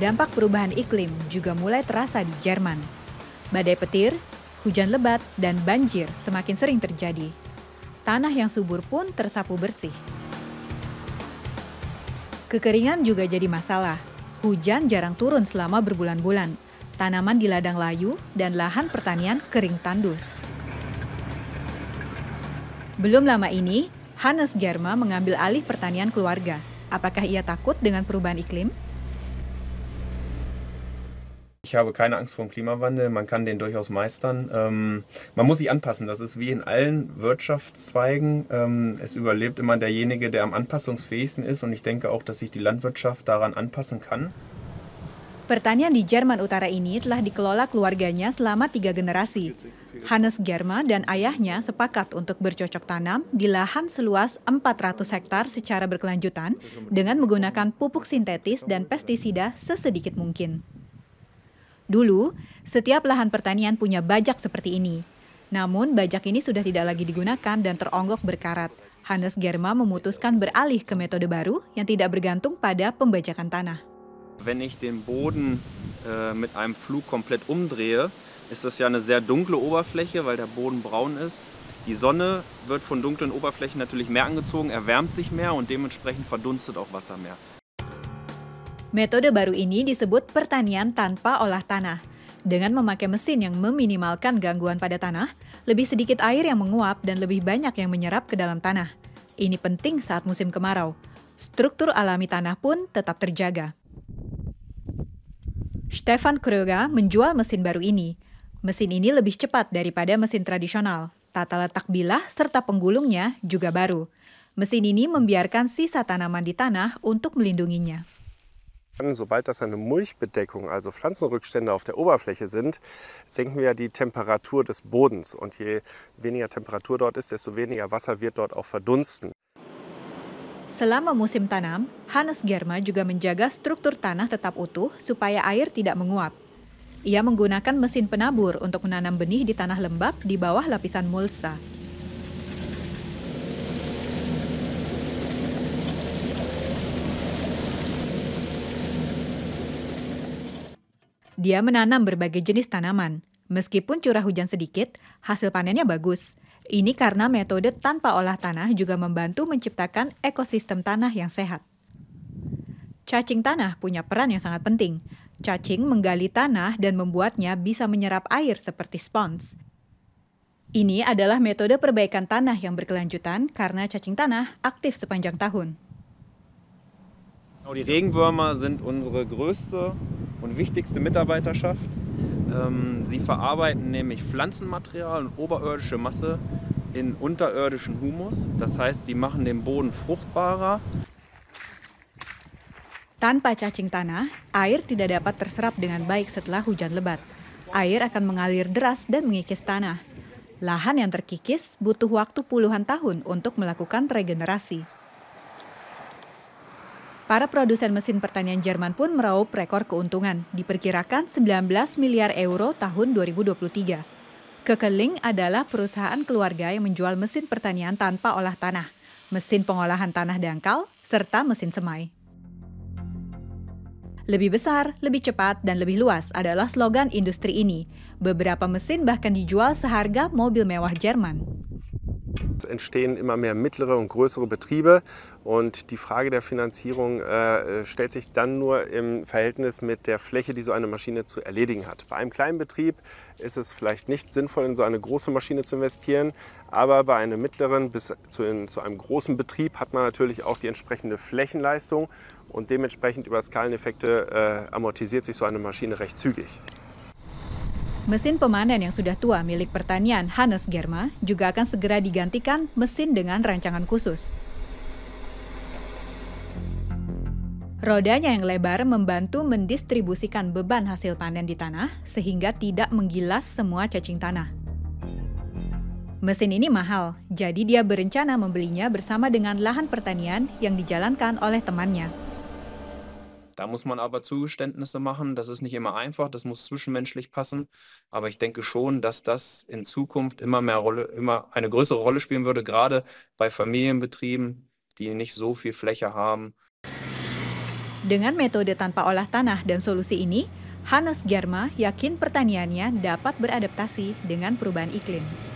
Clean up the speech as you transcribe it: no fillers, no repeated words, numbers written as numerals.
Dampak perubahan iklim juga mulai terasa di Jerman. Badai petir, hujan lebat, dan banjir semakin sering terjadi. Tanah yang subur pun tersapu bersih. Kekeringan juga jadi masalah. Hujan jarang turun selama berbulan-bulan. Tanaman di ladang layu dan lahan pertanian kering tandus. Belum lama ini, Hannes Germa mengambil alih pertanian keluarga. Apakah ia takut dengan perubahan iklim? Ich habe keine Angst vor dem Klimawandel, man kann den durchaus meistern. Man muss sich anpassen, das ist wie in allen Wirtschaftszweigen. Es überlebt immer derjenige, der am anpassungsfähigsten ist, und ich denke auch, dass sich die Landwirtschaft daran anpassen kann. Pertanian di Jerman Utara ini telah dikelola keluarganya selama 3 generasi. Hannes Germa dan ayahnya sepakat untuk bercocok tanam di lahan seluas 400 hektar secara berkelanjutan dengan menggunakan pupuk sintetis dan pestisida sesedikit mungkin. Dulu, setiap lahan pertanian punya bajak seperti ini. Namun, bajak ini sudah tidak lagi digunakan dan teronggok berkarat. Hannes Germa memutuskan beralih ke metode baru yang tidak bergantung pada pembajakan tanah. Wenn ich den Boden mit einem Flug komplett umdrehe, ist das ja eine sehr dunkle Oberfläche, weil der Boden braun ist. Die Sonne wird von dunklen Oberflächen natürlich mehr angezogen, erwärmt sich mehr und dementsprechend verdunstet auch Wasser mehr. Metode baru ini disebut pertanian tanpa olah tanah. Dengan memakai mesin yang meminimalkan gangguan pada tanah, lebih sedikit air yang menguap dan lebih banyak yang menyerap ke dalam tanah. Ini penting saat musim kemarau. Struktur alami tanah pun tetap terjaga. Stefan Kröger menjual mesin baru ini. Mesin ini lebih cepat daripada mesin tradisional. Tata letak bilah serta penggulungnya juga baru. Mesin ini membiarkan sisa tanaman di tanah untuk melindunginya. Sobald das eine Mulchbedeckung, also Pflanzenrückstände auf der Oberfläche sind, senken wir die Temperatur des Bodens. Und je weniger Temperatur dort ist, desto weniger Wasser wird dort auch verdunsten. Selama musim tanam, Hannes Germa juga menjaga struktur tanah tetap utuh supaya air tidak menguap. Ia menggunakan mesin penabur untuk menanam benih di tanah lembab di bawah lapisan mulsa. Dia menanam berbagai jenis tanaman. Meskipun curah hujan sedikit, hasil panennya bagus. Ini karena metode tanpa olah tanah juga membantu menciptakan ekosistem tanah yang sehat. Cacing tanah punya peran yang sangat penting. Cacing menggali tanah dan membuatnya bisa menyerap air seperti spons. Ini adalah metode perbaikan tanah yang berkelanjutan karena cacing tanah aktif sepanjang tahun. Die Regenwürmer sind unsere größte und wichtigste Mitarbeiterschaft. Sie verarbeiten nämlich Pflanzenmaterial und oberirdische Masse in unterirdischen Humus. Das heißt, sie machen den Boden fruchtbarer. Tanpa cacing tanah, air tidak dapat terserap dengan baik setelah hujan lebat. Air akan mengalir deras dan mengikis tanah. Lahan yang terkikis butuh waktu puluhan tahun untuk melakukan regenerasi. Para produsen mesin pertanian Jerman pun meraup rekor keuntungan, diperkirakan 19 miliar euro tahun 2023. Kekeling adalah perusahaan keluarga yang menjual mesin pertanian tanpa olah tanah, mesin pengolahan tanah dangkal, serta mesin semai. Lebih besar, lebih cepat, dan lebih luas adalah slogan industri ini. Beberapa mesin bahkan dijual seharga mobil mewah Jerman. Es entstehen immer mehr mittlere und größere Betriebe und die Frage der Finanzierung stellt sich dann nur im Verhältnis mit der Fläche, die so eine Maschine zu erledigen hat. Bei einem kleinen Betrieb ist es vielleicht nicht sinnvoll, in so eine große Maschine zu investieren, aber bei einem mittleren bis zu einem großen Betrieb hat man natürlich auch die entsprechende Flächenleistung und dementsprechend über Skaleneffekte amortisiert sich so eine Maschine recht zügig. Mesin pemanen yang sudah tua milik pertanian Hannes Germa juga akan segera digantikan mesin dengan rancangan khusus. Rodanya yang lebar membantu mendistribusikan beban hasil panen di tanah sehingga tidak menggilas semua cacing tanah. Mesin ini mahal, jadi dia berencana membelinya bersama dengan lahan pertanian yang dijalankan oleh temannya. Da muss man aber Zugeständnisse machen. Das ist nicht immer einfach, das muss zwischenmenschlich passen. Aber ich denke schon, dass das in Zukunft immer eine größere Rolle spielen würde, gerade bei Familienbetrieben, die nicht so viel Fläche haben. Dengan metode tanpa olah tanah dan solusi ini, Hannes Germa yakin pertaniannya dapat beradaptasi dengan perubahan iklim.